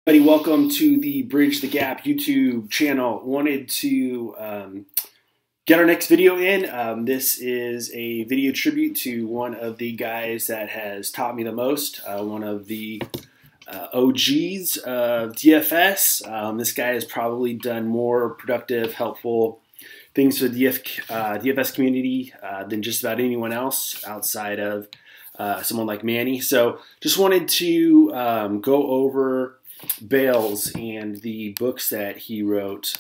Everybody, welcome to the Bridge the Gap YouTube channel. Wanted to get our next video in. This is a video tribute to one of the guys that has taught me the most, one of the OGs of DFS. This guy has probably done more productive, helpful things for the DFS community than just about anyone else outside of someone like Manny. So just wanted to go over Bales and the books that he wrote.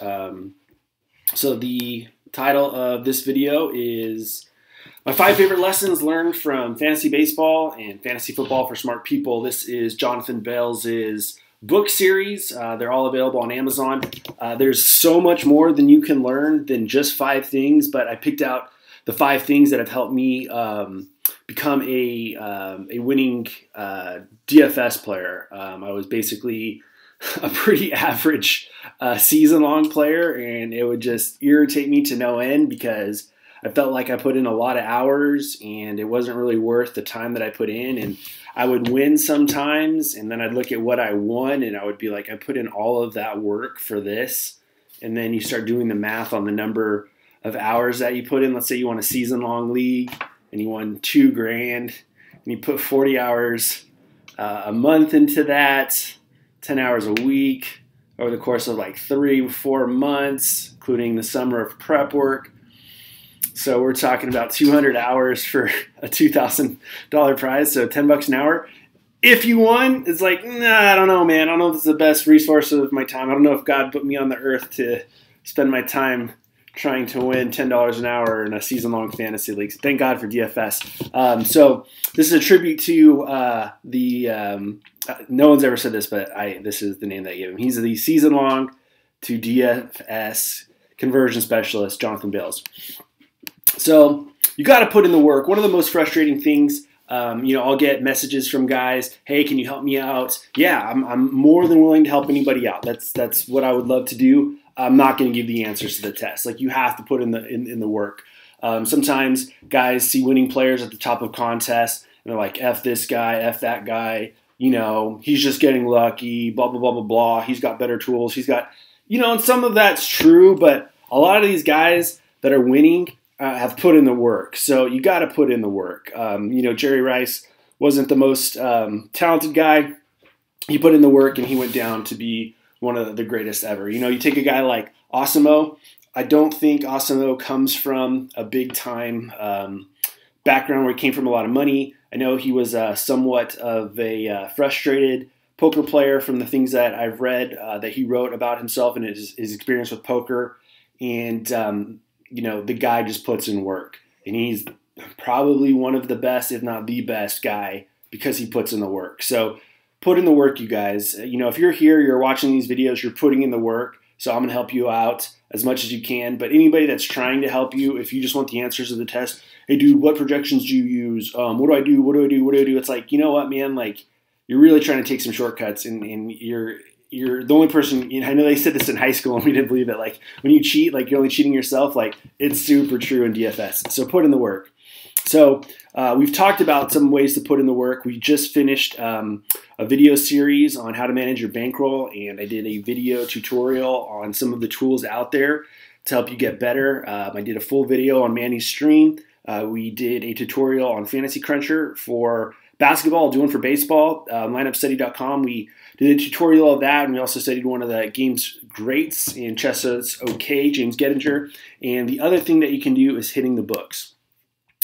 So the title of this video is My 5 Favorite Lessons Learned from Fantasy Baseball and Fantasy Football for Smart People. This is Jonathan Bales' book series. They're all available on Amazon. There's so much more than you can learn than just 5 things, but I picked out the 5 things that have helped me become a winning DFS player. I was basically a pretty average season-long player, and it would just irritate me to no end because I felt like I put in a lot of hours and it wasn't really worth the time that I put in. And I would win sometimes, and then I'd look at what I won and I would be like, I put in all of that work for this. And then you start doing the math on the number of hours that you put in. Let's say you won a season-long league and you won $2 grand, and you put 40 hours a month into that, 10 hours a week over the course of like 3-4 months, including the summer of prep work. So we're talking about 200 hours for a $2,000 prize, so $10 an hour. If you won, it's like, nah, I don't know, man. I don't know if it's the best resource of my time. I don't know if God put me on the earth to spend my time trying to win $10 an hour in a season-long fantasy league. So thank God for DFS. So this is a tribute to no one's ever said this, but this is the name that I gave him. He's the season-long to DFS Conversion Specialist, Jonathan Bales. So you got to put in the work. One of the most frustrating things, I'll get messages from guys, hey, can you help me out? Yeah, I'm more than willing to help anybody out. That's what I would love to do. I'm not going to give the answers to the test. Like, you have to put in the work. Sometimes guys see winning players at the top of contests, and they're like, F this guy, F that guy. He's just getting lucky, blah, blah, blah, blah, blah. He's got better tools. He's got, and some of that's true, but a lot of these guys that are winning have put in the work. So you got to put in the work. Jerry Rice wasn't the most talented guy. He put in the work, and he went down to be one of the greatest ever. You take a guy like Osimo. I don't think Osimo comes from a big-time background where he came from a lot of money. I know he was somewhat of a frustrated poker player from the things that I've read that he wrote about himself and his experience with poker. And, the guy just puts in work. And he's probably one of the best, if not the best guy, because he puts in the work. So put in the work, you guys. If you're here, you're watching these videos, you're putting in the work. So I'm going to help you out as much as you can. But anybody that's trying to help you, if you just want the answers to the test, hey, dude, what projections do you use? What do I do? What do I do? What do I do? It's like, you know what, man? Like, you're really trying to take some shortcuts, and you're the only person. I know they said this in high school, and we didn't believe it. Like, when you cheat, like, you're only cheating yourself. Like, it's super true in DFS. So put in the work. So we've talked about some ways to put in the work. We just finished a video series on how to manage your bankroll, and I did a video tutorial on some of the tools out there to help you get better. I did a full video on Manny's stream. We did a tutorial on Fantasy Cruncher for basketball, doing for baseball, lineupstudy.com. We did a tutorial of that, and we also studied one of the game's greats in Chessa's OK, James Gettinger. And the other thing that you can do is hitting the books.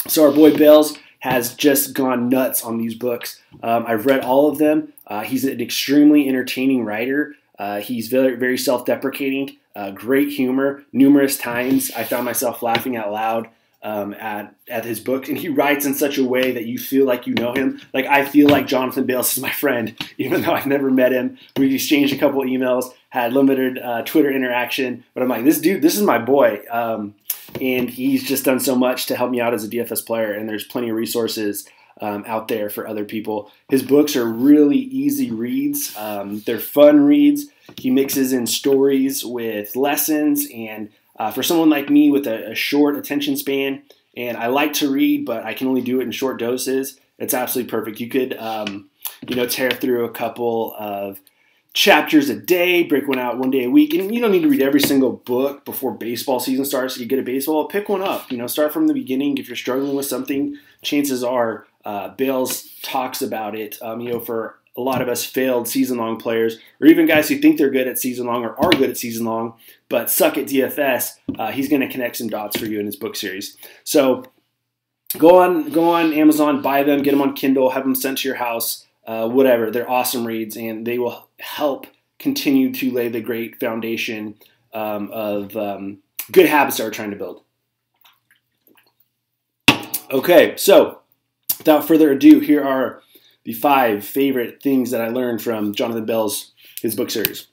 So our boy Bales has just gone nuts on these books. I've read all of them. He's an extremely entertaining writer. He's very, very self-deprecating, great humor. Numerous times I found myself laughing out loud at his book, and he writes in such a way that you feel like you know him. Like, I feel like Jonathan Bales is my friend, even though I've never met him. We exchanged a couple emails, had limited Twitter interaction, but I'm like, this dude, this is my boy. And he's just done so much to help me out as a DFS player, and there's plenty of resources out there for other people. His books are really easy reads. They're fun reads. He mixes in stories with lessons, and for someone like me with a short attention span, and I like to read, but I can only do it in short doses, it's absolutely perfect. You could, tear through a couple of chapters a day, break one out one day a week. And you don't need to read every single book before baseball season starts. If you get a baseball, pick one up. Start from the beginning. If you're struggling with something, chances are Bales talks about it. For a lot of us failed season-long players, or even guys who think they're good at season-long or are good at season-long, but suck at DFS, he's going to connect some dots for you in his book series. So go on Amazon, buy them, get them on Kindle, have them sent to your house, whatever. They're awesome reads, and they will help continue to lay the great foundation of good habits that we're trying to build. Okay, so without further ado, here are the 5 favorite things that I learned from Jonathan Bales, his book series.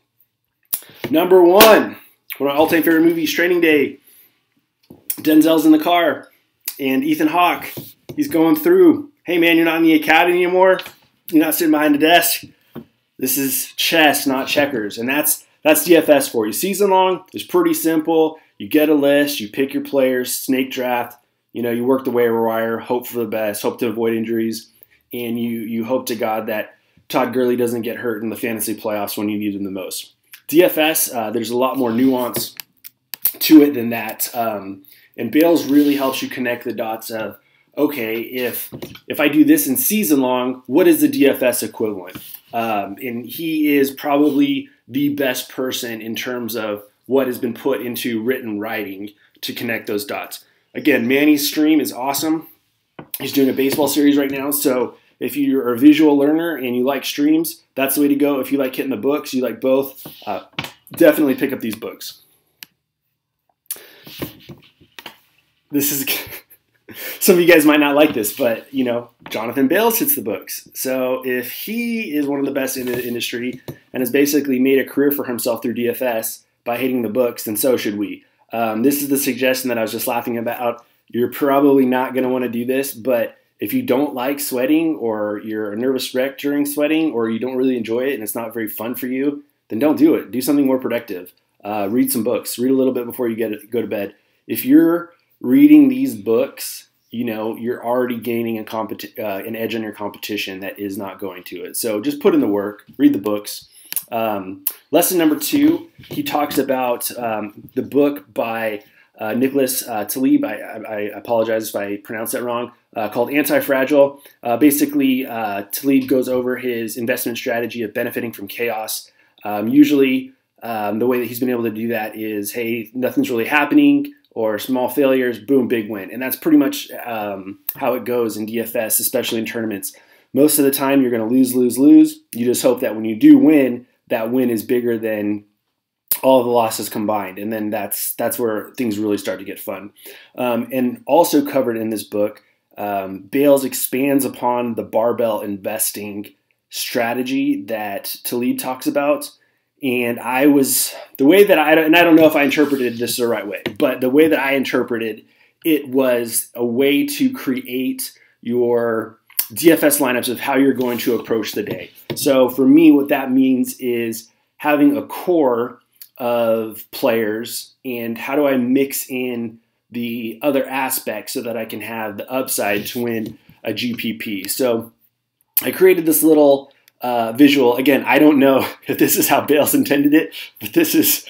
Number 1, one of my all-time favorite movies, Training Day. Denzel's in the car, and Ethan Hawke, he's going through, hey man, you're not in the academy anymore. You're not sitting behind a desk. This is chess, not checkers. And that's DFS for you. Season long is pretty simple. You get a list, you pick your players, snake draft, you work the waiver wire, hope for the best, hope to avoid injuries, and you hope to God that Todd Gurley doesn't get hurt in the fantasy playoffs when you need him the most. DFS, there's a lot more nuance to it than that. And Bales really helps you connect the dots of, okay, if I do this in season long, what is the DFS equivalent? And he is probably the best person in terms of what has been put into written writing to connect those dots. Again, Manny's stream is awesome. He's doing a baseball series right now, so if you're a visual learner and you like streams, that's the way to go. If you like hitting the books, you like both, definitely pick up these books. This is... Some of you guys might not like this, but, Jonathan Bales hits the books. So if he is one of the best in the industry and has basically made a career for himself through DFS by hitting the books, then so should we. This is the suggestion that I was just laughing about. You're probably not going to want to do this, but if you don't like sweating, or you're a nervous wreck during sweating, or you don't really enjoy it and it's not very fun for you, then don't do it. Do something more productive. Read some books. Read a little bit before you go to bed. If you're reading these books, you're already gaining an edge on your competition that is not going to it. So just put in the work, read the books. Lesson number 2, he talks about the book by Nicholas Taleb. I apologize if I pronounced that wrong, called Anti-Fragile. Basically, Taleb goes over his investment strategy of benefiting from chaos. Usually, the way that he's been able to do that is, hey, nothing's really happening, or small failures, boom, big win. And that's pretty much how it goes in DFS, especially in tournaments. Most of the time, you're going to lose. You just hope that when you do win, that win is bigger than all of the losses combined. And then that's where things really start to get fun. And also covered in this book, Bales expands upon the barbell investing strategy that Taleb talks about. And I don't know if I interpreted this the right way, but the way that I interpreted it was a way to create your DFS lineups of how you're going to approach the day. So for me, what that means is having a core of players, and how do I mix in the other aspects so that I can have the upside to win a GPP. So I created this little visual. Again, I don't know if this is how Bales intended it, but this is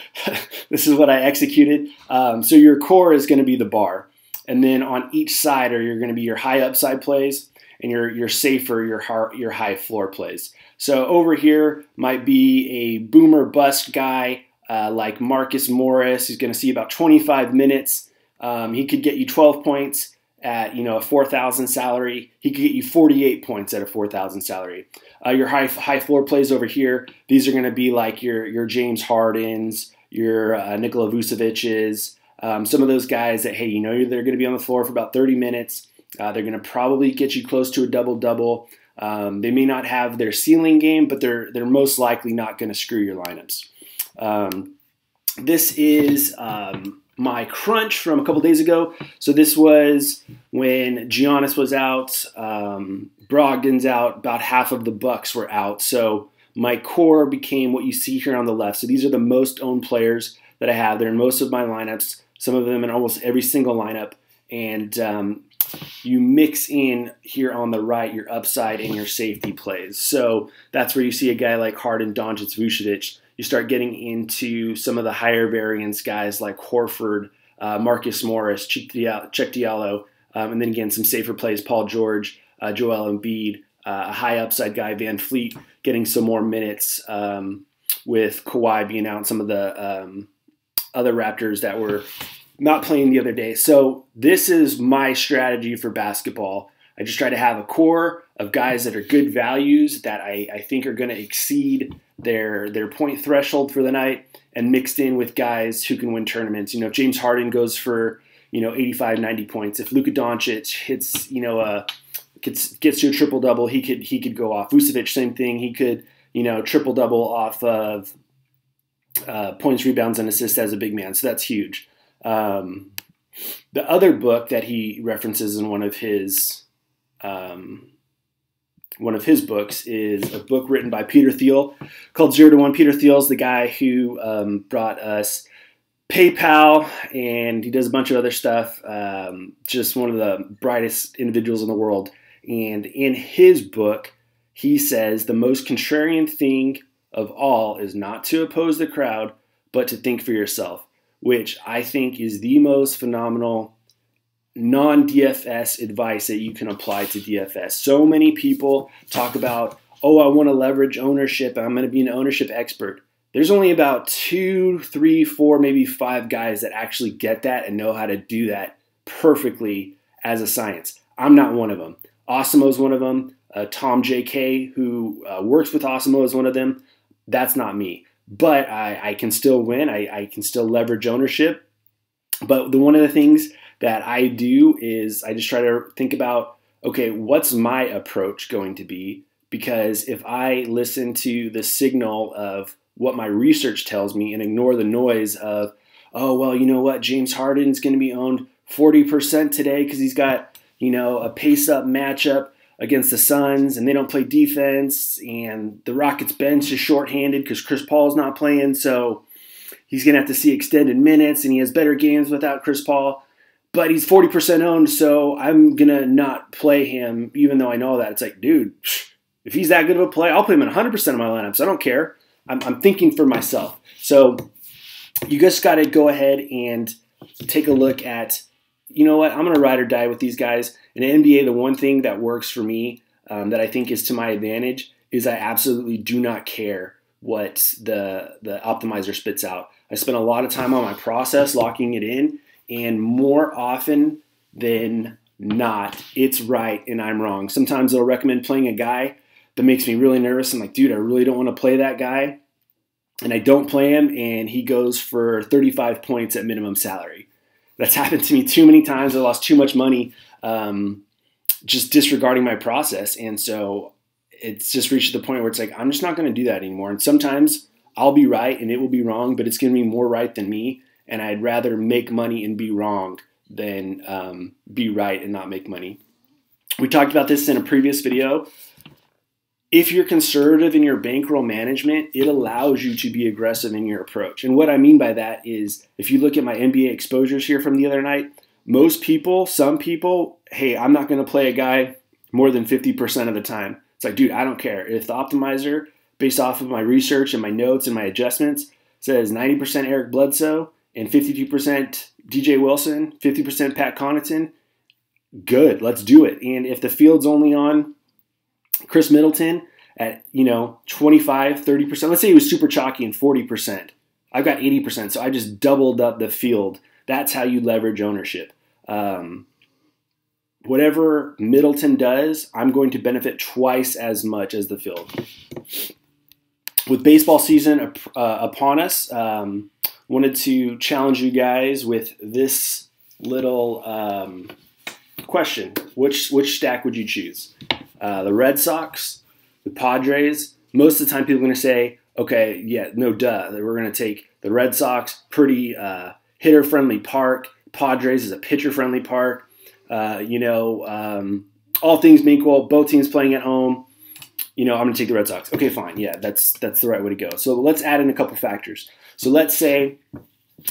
what I executed. So your core is going to be the bar, and then on each side are going to be your high upside plays and your safer, your high floor plays. So over here might be a boomer bust guy like Marcus Morris. He's going to see about 25 minutes. He could get you 12 points at a 4,000 salary. He could get you 48 points at a 4,000 salary. Your high floor plays over here, these are going to be like your James Hardens, your Nikola Vucevic's, some of those guys that, hey, they're going to be on the floor for about 30 minutes. They're going to probably get you close to a double-double. They may not have their ceiling game, but they're most likely not going to screw your lineups. This is my crunch from a couple days ago. So this was when Giannis was out, Brogdon's out, about half of the Bucks were out. So my core became what you see here on the left. So these are the most owned players that I have. They're in most of my lineups, some of them in almost every single lineup. And you mix in here on the right your upside and your safety plays. So that's where you see a guy like Harden, Doncic, Vucevic. You start getting into some of the higher variance guys like Horford, Marcus Morris, Check Diallo, and then again some safer plays, Paul George, Joel Embiid, a high upside guy, Van Fleet, getting some more minutes with Kawhi being out, and some of the other Raptors that were not playing the other day. So this is my strategy for basketball. I just try to have a core of guys that are good values that I think are going to exceed their point threshold for the night, and mixed in with guys who can win tournaments. You know, if James Harden goes for, 85, 90 points, if Luka Doncic hits, gets to a triple-double, he could go off. Vucevic, same thing. He could, triple-double off of points, rebounds, and assists as a big man. So that's huge. The other book that he references in one of his books is a book written by Peter Thiel called 0 to 1. Peter Thiel's the guy who brought us PayPal, and he does a bunch of other stuff. Just one of the brightest individuals in the world. And in his book, he says the most contrarian thing of all is not to oppose the crowd, but to think for yourself, which I think is the most phenomenal non-DFS advice that you can apply to DFS. So many people talk about, oh, I want to leverage ownership, I'm going to be an ownership expert. There's only about 2, 3, 4, maybe 5 guys that actually get that and know how to do that perfectly as a science. I'm not one of them. Osimo is one of them. Tom J.K., who works with Osimo, is one of them. That's not me. But I can still win. I can still leverage ownership. But one of the things that I do is I just try to think about, okay, what's my approach going to be? Because if I listen to the signal of what my research tells me and ignore the noise of, oh, well, you know what, James Harden's going to be owned 40% today because he's got, a pace-up matchup against the Suns, and they don't play defense, and the Rockets bench is shorthanded because Chris Paul's not playing, so he's going to have to see extended minutes, and he has better games without Chris Paul, but he's 40% owned, so I'm going to not play him, even though I know that. It's like, dude, if he's that good of a play, I'll play him in 100% of my lineups. I don't care. I'm thinking for myself. So you just got to go ahead and take a look at, you know what, I'm going to ride or die with these guys. In the NBA, the one thing that works for me that I think is to my advantage is I absolutely do not care what the optimizer spits out. I spend a lot of time on my process locking it in, and more often than not, it's right and I'm wrong. Sometimes they'll recommend playing a guy that makes me really nervous. I'm like, dude, I really don't want to play that guy. And I don't play him, and he goes for 35 points at minimum salary. That's happened to me too many times. I lost too much money just disregarding my process. And so it's just reached the point where it's like, I'm just not going to do that anymore. And sometimes I'll be right and it will be wrong, but it's going to be more right than me. And I'd rather make money and be wrong than be right and not make money. We talked about this in a previous video. If you're conservative in your bankroll management, it allows you to be aggressive in your approach. And what I mean by that is, if you look at my NBA exposures here from the other night, some people, hey, I'm not going to play a guy more than 50% of the time. It's like, dude, I don't care. If the optimizer, based off of my research and my notes and my adjustments, says 90% Eric Bledsoe and 52% DJ Wilson, 50% Pat Connaughton, good, let's do it. And if the field's only on Chris Middleton at, 25, 30%. Let's say he was super chalky and 40%. I've got 80%, so I just doubled up the field. That's how you leverage ownership. Whatever Middleton does, I'm going to benefit twice as much as the field. With baseball season upon us, wanted to challenge you guys with this little question. Which stack would you choose? The Red Sox, the Padres. Most of the time people are going to say, okay, yeah, no duh. We're going to take the Red Sox, pretty hitter-friendly park. Padres is a pitcher-friendly park. All things being equal, both teams playing at home. I'm going to take the Red Sox. Okay, fine. Yeah, that's the right way to go. So let's add in a couple factors. So let's say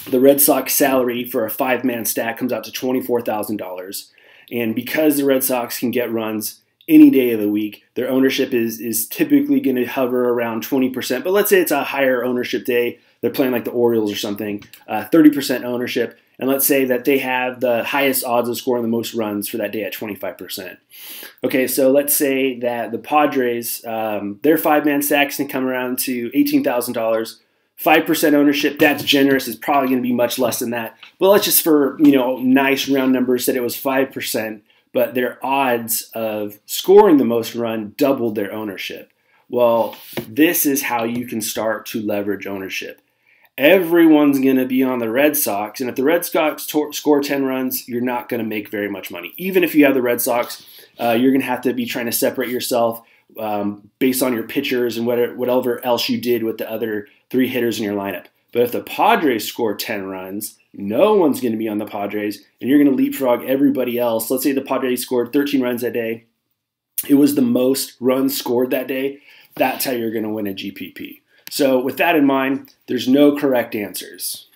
the Red Sox salary for a 5-man stack comes out to $24,000. And because the Red Sox can get runs any day of the week, their ownership is typically going to hover around 20%. But let's say it's a higher ownership day. They're playing like the Orioles or something, 30% ownership. And let's say that they have the highest odds of scoring the most runs for that day at 25%. Okay, so let's say that the Padres, their 5-man stacks can come around to $18,000. 5% ownership, that's generous. It's probably going to be much less than that. But let's just, for nice round numbers, said it was 5%. But their odds of scoring the most run doubled their ownership. Well, this is how you can start to leverage ownership. Everyone's going to be on the Red Sox, and if the Red Sox score 10 runs, you're not going to make very much money. Even if you have the Red Sox, you're going to have to be trying to separate yourself based on your pitchers and whatever else you did with the other 3 hitters in your lineup. But if the Padres score 10 runs, no one's going to be on the Padres, and you're going to leapfrog everybody else. Let's say the Padres scored 13 runs that day. It was the most runs scored that day. That's how you're going to win a GPP. So with that in mind, there's no correct answers.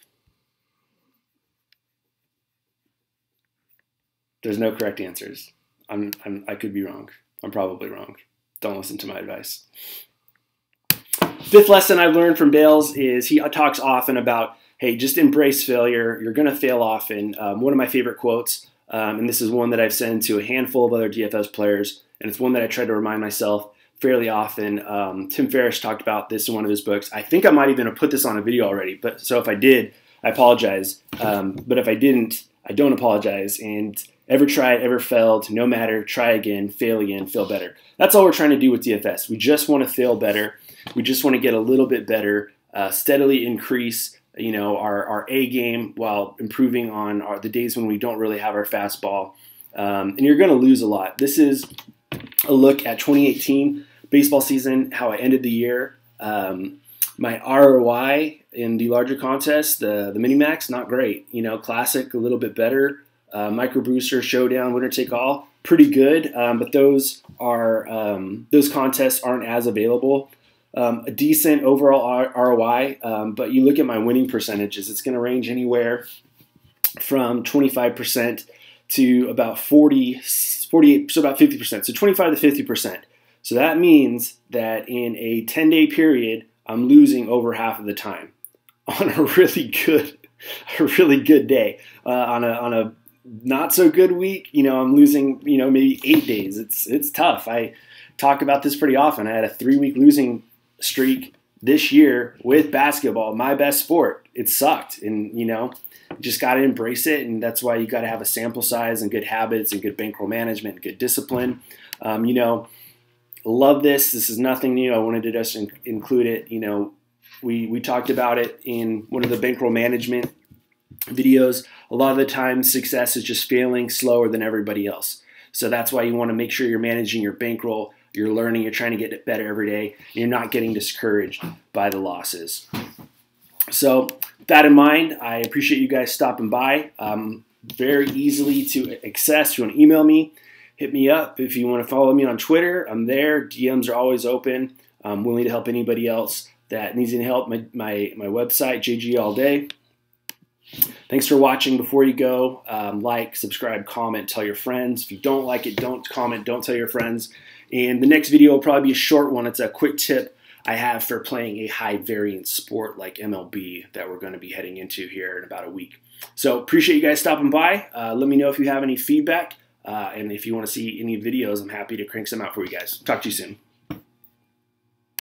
There's no correct answers. I could be wrong. I'm probably wrong. Don't listen to my advice. 5th lesson I've learned from Bales is he talks often about, hey, just embrace failure. You're going to fail often. One of my favorite quotes, and this is one that I've sent to a handful of other DFS players, and it's one that I try to remind myself fairly often. Tim Ferriss talked about this in one of his books. I think I might even have put this on a video already, but so if I did, I apologize. But if I didn't, I don't apologize. And ever tried, ever failed, no matter, try again, feel better. That's all we're trying to do with DFS. We just want to feel better. We just want to get a little bit better, steadily increase our A game while improving on the days when we don't really have our fastball. And you're going to lose a lot. This is a look at 2018 baseball season, how I ended the year. My ROI in the larger contests, the mini-max, not great. Classic, a little bit better. Micro Booster, Showdown, Winner Take All, pretty good. But those contests aren't as available. A decent overall ROI, but you look at my winning percentages, it's going to range anywhere from 25% to about 48, so about 50%, so 25 to 50%. So that means that in a 10-day period, I'm losing over half of the time on a really good day. On a not so good week, I'm losing, maybe 8 days. It's tough. I talk about this pretty often. I had a 3-week losing streak this year with basketball, my best sport. It sucked, and you just got to embrace it, and that's why you got to have a sample size and good habits and good bankroll management, and good discipline. Love this. This is nothing new. I wanted to just include it. We talked about it in one of the bankroll management videos. A lot of the time, success is just failing slower than everybody else. So that's why you want to make sure you're managing your bankroll. You're learning, you're trying to get it better every day, and you're not getting discouraged by the losses. So with that in mind, I appreciate you guys stopping by. Very easily to access. You want to email me, hit me up. If you want to follow me on Twitter, I'm there. DMs are always open. I'm willing to help anybody else that needs any help. My website, JG All Day. Thanks for watching. Before you go, like, subscribe, comment, tell your friends. If you don't like it, don't comment, don't tell your friends. And the next video will probably be a short one. It's a quick tip I have for playing a high variance sport like MLB that we're going to be heading into here in about a week. So appreciate you guys stopping by. Let me know if you have any feedback. And if you want to see any videos, I'm happy to crank some out for you guys. Talk to you soon.